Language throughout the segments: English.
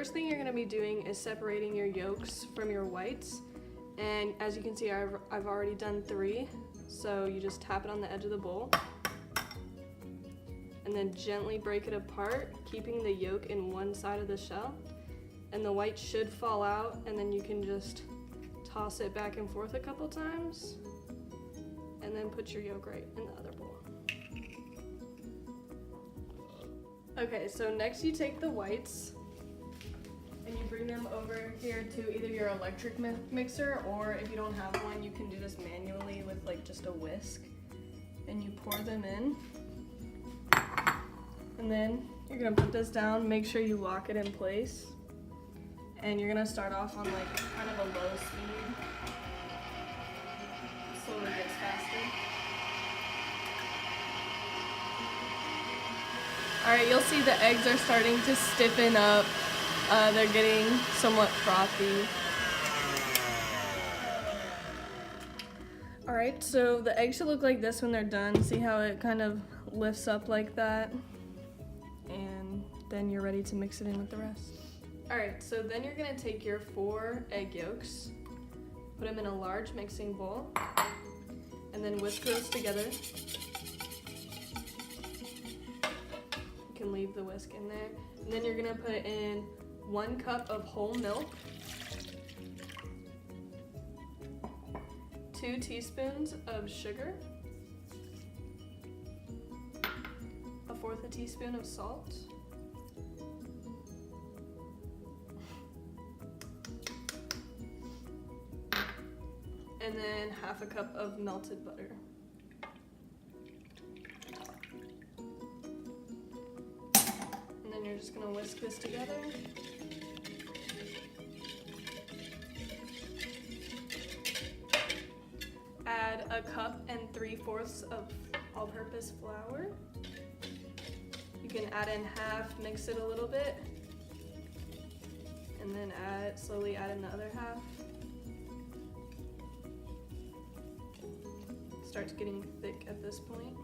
first thing you're going to be doing is separating your yolks from your whites. And as you can see, I've already done 3. So you just tap it on the edge of the bowl. And then gently break it apart, keeping the yolk in one side of the shell. And the white should fall out, and then you can just toss it back and forth a couple times. And then put your yolk right in the other bowl. Okay, so next you take the whites and you bring them over here to either your electric mixer, or if you don't have one, you can do this manually with like just a whisk. And you pour them in. And then you're gonna put this down, make sure you lock it in place. And you're gonna start off on like kind of a low speed. Slowly gets faster. All right, you'll see the eggs are starting to stiffen up. They're getting somewhat frothy. All right, so the eggs should look like this when they're done. See how it kind of lifts up like that? And then you're ready to mix it in with the rest. All right, so then you're gonna take your 4 egg yolks, put them in a large mixing bowl, and then whisk those together. Leave the whisk in there, and then you're gonna put in 1 cup of whole milk, 2 teaspoons of sugar, 1/4 teaspoon of salt, and then 1/2 cup of melted butter. You're just gonna whisk this together. Add 1 cup and 3/4 of all-purpose flour. You can add in half, mix it a little bit, and then slowly add in the other half. It starts getting thick at this point.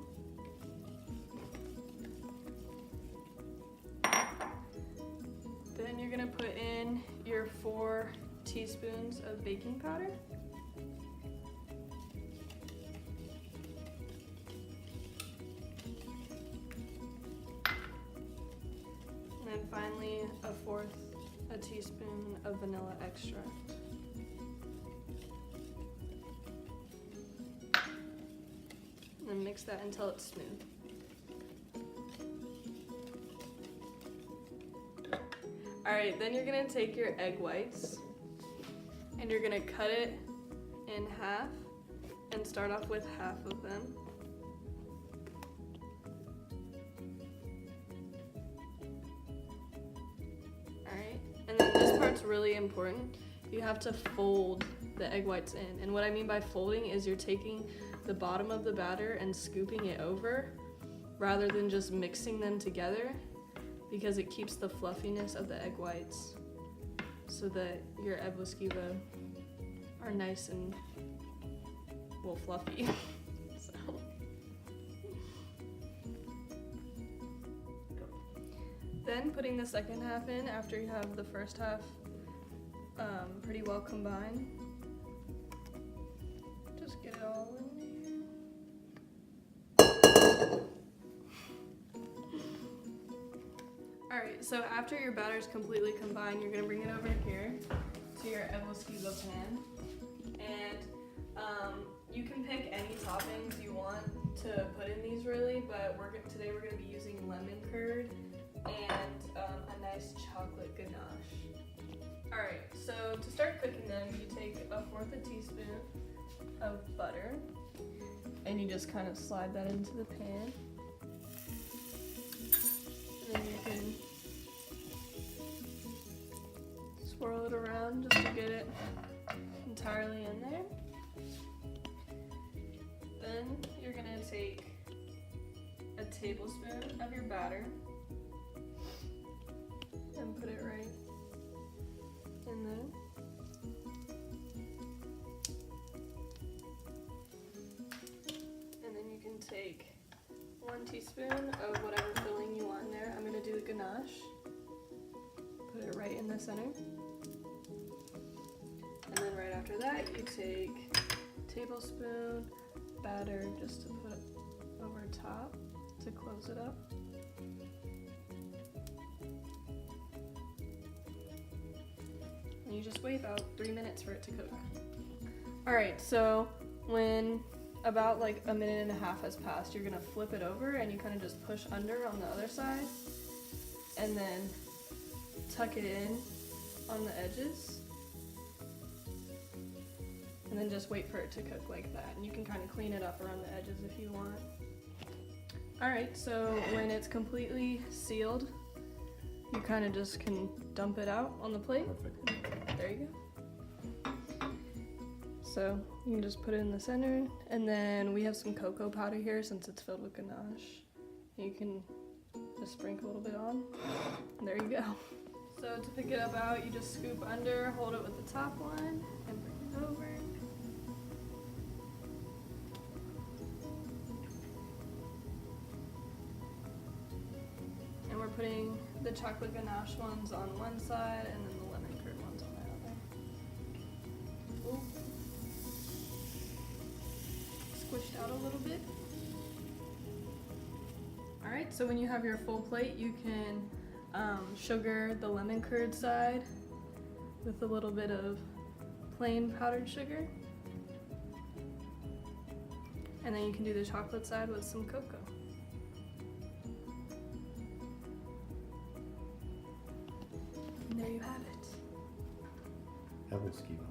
Then you're gonna put in your 4 teaspoons of baking powder. And then finally 1/4 teaspoon of vanilla extract. And then mix that until it's smooth. All right, then you're gonna take your egg whites and you're gonna cut it in half and start off with half of them. All right, and then this part's really important. You have to fold the egg whites in. And what I mean by folding is you're taking the bottom of the batter and scooping it over rather than just mixing them together, because it keeps the fluffiness of the egg whites so that your Ebelskiver are nice and, well, fluffy. So. Then putting the second half in after you have the first half pretty well combined. Just get it all in there. Alright, so after your batter is completely combined, you're going to bring it over here to your Ebelskiver pan. And you can pick any toppings you want to put in these really, but today we're going to be using lemon curd and a nice chocolate ganache. Alright, so to start cooking them, you take 1/4 teaspoon of butter and you just kind of slide that into the pan. And then you can swirl it around just to get it entirely in there. Then you're going to take a tablespoon of your batter and put it right in there. And then you can take 1 teaspoon of whatever filling you want in there. I'm going to do the ganache. Put it right in the center. And then right after that, you take a tablespoon batter just to put over top to close it up. And you just wait about 3 minutes for it to cook. Alright, so when about like a minute and a half has passed, you're gonna flip it over and you kind of just push under on the other side and then tuck it in on the edges. And then just wait for it to cook like that. And you can kind of clean it up around the edges if you want. Alright, so when it's completely sealed, you kind of just can dump it out on the plate. Perfect. There you go. So you can just put it in the center, and then we have some cocoa powder here since it's filled with ganache. You can just sprinkle a little bit on. And there you go. So to pick it up out, you just scoop under, hold it with the top one, and bring it over. And we're putting the chocolate ganache ones on one side and then the lemon curd ones on the other. Ooh. Squished out a little bit. Alright, so when you have your full plate, you can sugar the lemon curd side with a little bit of plain powdered sugar. And then you can do the chocolate side with some cocoa. And there you have it. Ebelskiver.